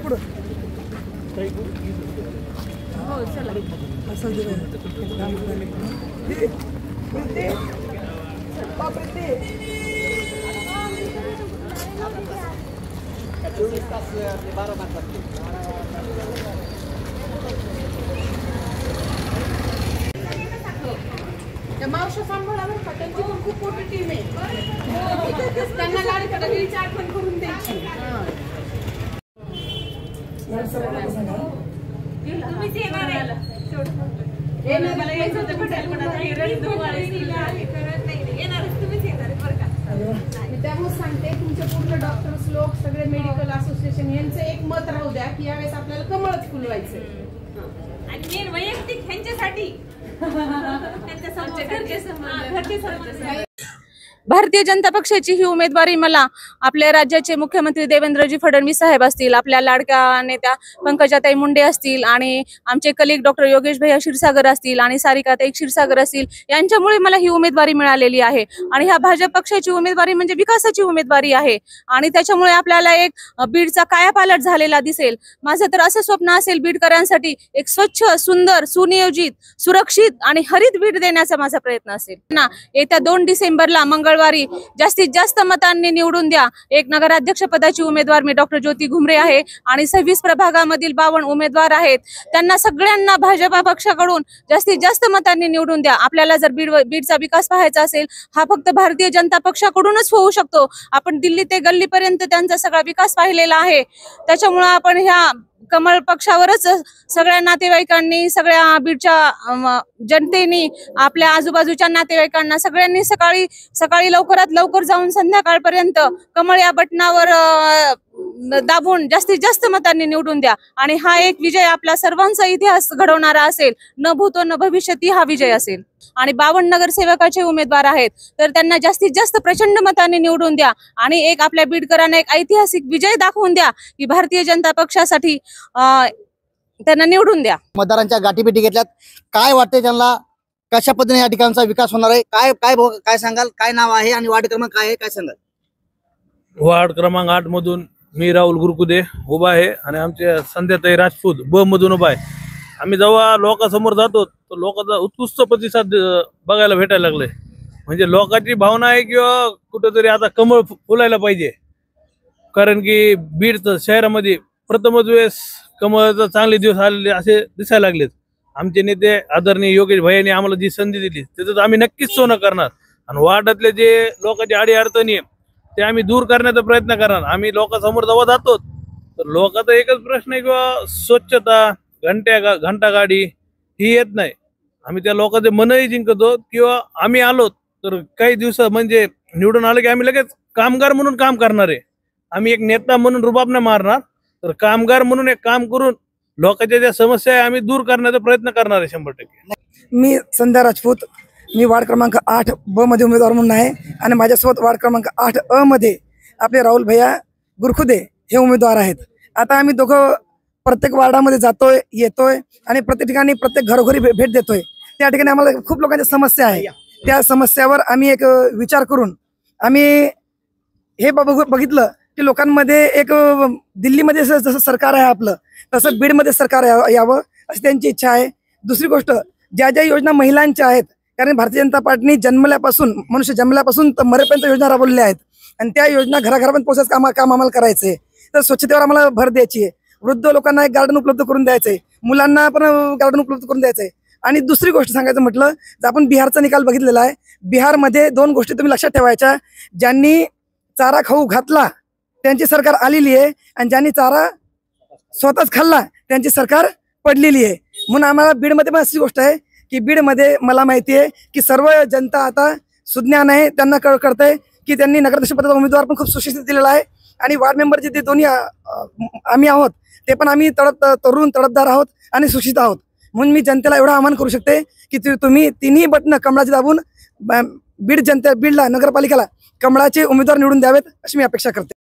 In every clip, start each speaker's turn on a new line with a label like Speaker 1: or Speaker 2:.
Speaker 1: पुढं
Speaker 2: हो चला त्या मावशी सांभाळा बरं का, त्यांची पण खूप मोठी टीम आहे. त्यांना लाडकीची आठवण करून द्यायची. तुम्हीच येणार आहे. मला यायचं होतं भेटायला पण आता येणारच तुम्हीच येणार बरं का. मी त्यामुळे सांगते तुमचे पूर्ण डॉक्टर्स लोक सगळे मेडिकल असोसिएशन यांचं एक मत राहू द्या की यावेळेस आपल्याला कमळच फुलवायचं आणि मेन वैयक्तिक ह्यांच्यासाठी भारतीय जनता पक्षाची ही उमेदवारी मला आपल्या राज्याचे मुख्यमंत्री देवेंद्रजी फडणवीस साहेब असतील, आपल्या लाडक्या नेत्या पंकजाताई मुंडे असतील आणि आमचे कलीग डॉक्टर योगेश भैया क्षीरसागर असतील आणि सारिकाताई क्षीरसागर असतील, यांच्यामुळे मला ही उमेदवारी मिळालेली आहे. आणि ह्या भाजप पक्षाची उमेदवारी म्हणजे विकासाची उमेदवारी आहे आणि त्याच्यामुळे आपल्याला एक बीडचा कायापालट झालेला दिसेल. माझं तर असं स्वप्न असेल बीडकरांसाठी एक स्वच्छ, सुंदर, सुनियोजित, सुरक्षित आणि हरित बीड देण्याचा माझा प्रयत्न असेल ना. येत्या 2 डिसेंबरला मंगळवारी जास्तीत जास्त मतांनी निवडून द्या. एक नगराध्यक्ष पदाची उमेदवार मी डॉक्टर ज्योती घुमरे आहे आणि 26 प्रभागामधील 52 उमेदवार आहेत. त्यांना सगळ्यांना भाजपा पक्षाकडून जास्तीत जास्त मतांनी निवडून द्या. आपल्याला जर बीडचा विकास पाहायचा असेल, हा फक्त भारतीय जनता पक्षाकडूनच होऊ शकतो. आपण दिल्ली ते गल्लीपर्यंत त्यांचा सगळा विकास पाहिलेला आहे. त्याच्यामुळे आपण ह्या कमळ पक्षावरच सगळ्या नातेवाईकांनी, सगळ्या बीडच्या जनतेने, आपल्या आजूबाजूच्या नातेवाईकांना सगळ्यांनी सकाळी लवकरात लवकर जाऊन संध्याकाळपर्यंत कमळ या बटनावर दाबून जास्तीत जास्त मतांनी निवडून द्या. आणि हा एक विजय आपला सर्वांचा इतिहास घडवणारा असेल. न भूतो न भविष्यती हा विजय असेल. आणि 52 नगरसेवकाचे उमेदवार आहेत, तर त्यांना जास्तीत जास्त प्रचंड मतांनी निवडून द्या आणि एक आपल्या बीडकरांना एक ऐतिहासिक विजय दाखवून द्या की भारतीय जनता पक्षासाठी त्यांना निवडून द्या.
Speaker 3: मतदारांच्या गाठीभेटी घेतल्यात, काय वाटते त्यांना, कशा पद्धतीने या ठिकाणचा विकास होणार आहे, काय काय काय सांगाल? काय नाव आहे आणि वार्ड क्रमांक काय आहे, काय सांगाल?
Speaker 4: वार्ड क्रमांक 8 मधून मी राहुल गुरकुदे उभा आहे आणि आमचे संध्याताई राजपूत ब मधून उभा आहे. आम्ही जेव्हा लोकांसमोर जातो तर लोकांचा उत्कृष्ट प्रतिसाद बघायला भेटायला लागले. म्हणजे लोकांची भावना आहे किंवा कुठेतरी आता कमळ फुलायला पाहिजे, कारण की बीड शहरामध्ये प्रथमच वेळेस कमळाचे चांगले दिवस आलेले असे दिसायला लागलेत. आमचे नेते आदरणीय योगेश भैयानी आम्हाला जी संधी दिली त्याच्यात आम्ही नक्कीच सोनं करणार आणि वार्डातले जे लोकांची अडीअडचणी ते आम्ही दूर करण्याचा प्रयत्न करणार. आम्ही लोकांसमोर जेव्हा जातो तर लोकांचा एकच प्रश्न आहे किंवा स्वच्छता, घंटा गाडी ही येत नाही. आम्ही त्या लोकांचे मनही जिंकतो किंवा आम्ही आलो तर काही दिवस म्हणजे निवडून आलो की आम्ही लगेच कामगार म्हणून काम करणार आहे. आम्ही एक नेता म्हणून रुबाब नाही मारणार, तर कामगार म्हणून एक काम करून लोकांच्या ज्या समस्या आहे आम्ही दूर करण्याचा प्रयत्न करणार आहे 100%.
Speaker 1: मी संध्या राजपूत, मी वार्ड क्रमांक 8 ब मध्ये उमेदवार म्हणून आहे आणि माझ्यासोबत वार्ड क्रमांक 8 अ मध्ये आपले राहुल भैया गुरखुदे हे उमेदवार आहेत. आता आम्ही दोघं प्रत्येक वार्डामध्ये जातोय, येतोय आणि प्रत्येक ठिकाणी प्रत्येक घरोघरी भेट देतोय. त्या ठिकाणी आम्हाला खूप लोकांच्या समस्या आहे. त्या समस्यावर आम्ही एक विचार करून आम्ही हे बघितलं की लोकांमध्ये एक दिल्लीमध्ये जसं सरकार आहे आपलं, तसं बीडमध्ये सरकार यावं अशी त्यांची इच्छा आहे. दुसरी गोष्ट, ज्या ज्या योजना महिलांच्या आहेत, कारण भारतीय जनता पार्टीने मनुष्य जन्मल्यापासून तर मरेपर्यंत योजना राबवलेल्या आहेत आणि त्या योजना घराघरापर्यंत पोहोचायचं काम आम्हाला करायचंय. तर स्वच्छतेवर आम्हाला भर द्यायची आहे. वृद्ध लोकांना एक गार्डन उपलब्ध करून द्यायचंय, मुलांना पण गार्डन उपलब्ध करून द्यायचंय. आणि दुसरी गोष्ट सांगायचं म्हटलं तर आपण बिहारचा निकाल बघितलेला आहे. बिहारमध्ये 2 गोष्टी तुम्ही लक्षात ठेवायच्या. ज्यांनी चारा खाऊ घातला त्यांची सरकार आलेली आहे आणि ज्यांनी चारा स्वतःच खाल्ला त्यांची सरकार पडलेली आहे. म्हणून आम्हाला बीडमध्ये पण अशी गोष्ट आहे की बीडमध्ये मला माहिती आहे की सर्व जनता आता सुज्ञान आहे, त्यांना कळतंय की त्यांनी नगराध्यक्ष पदाचा उमेदवार पण खूप सुशिक्षित दिलेला आहे आणि वार्ड मेंबरचे ते दोन्ही आम्ही आहोत ते पण आम्ही तरुण तडफदार आहोत आणि सुशिक्षित आहोत. म्हणून मी जनतेला एवढं आवाहन करू शकते की तुम्ही तिन्ही बटणं कमळाची दाबून बीडला नगरपालिकेला कमळाचे उमेदवार निवडून द्यावेत अशी मी अपेक्षा करते.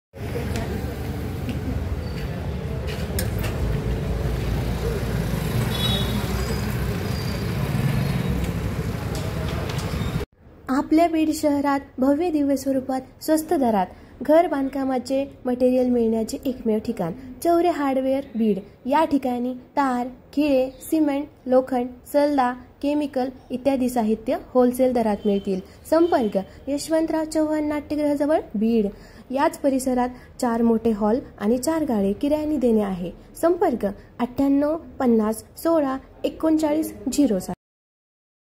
Speaker 5: आपल्या बीड शहरात भव्य दिव्य स्वरूपात स्वस्त दरात घर बांधकामाचे मटेरियल मिळण्याचे एकमेव ठिकाण चौरे हार्डवेअर बीड। या ठिकाणी तार, खिळे, सिमेंट, लोखंड, सल्ला, केमिकल इत्यादी साहित्य होलसेल दरात मिळतील। संपर्क यशवंतराव चव्हाण नाट्यगृहाजवळ बीड। याच परिसरात 4 मोठे हॉल आणि 4 गाळे किरायाने देणे आहे। संपर्क 98 50 16 39 07।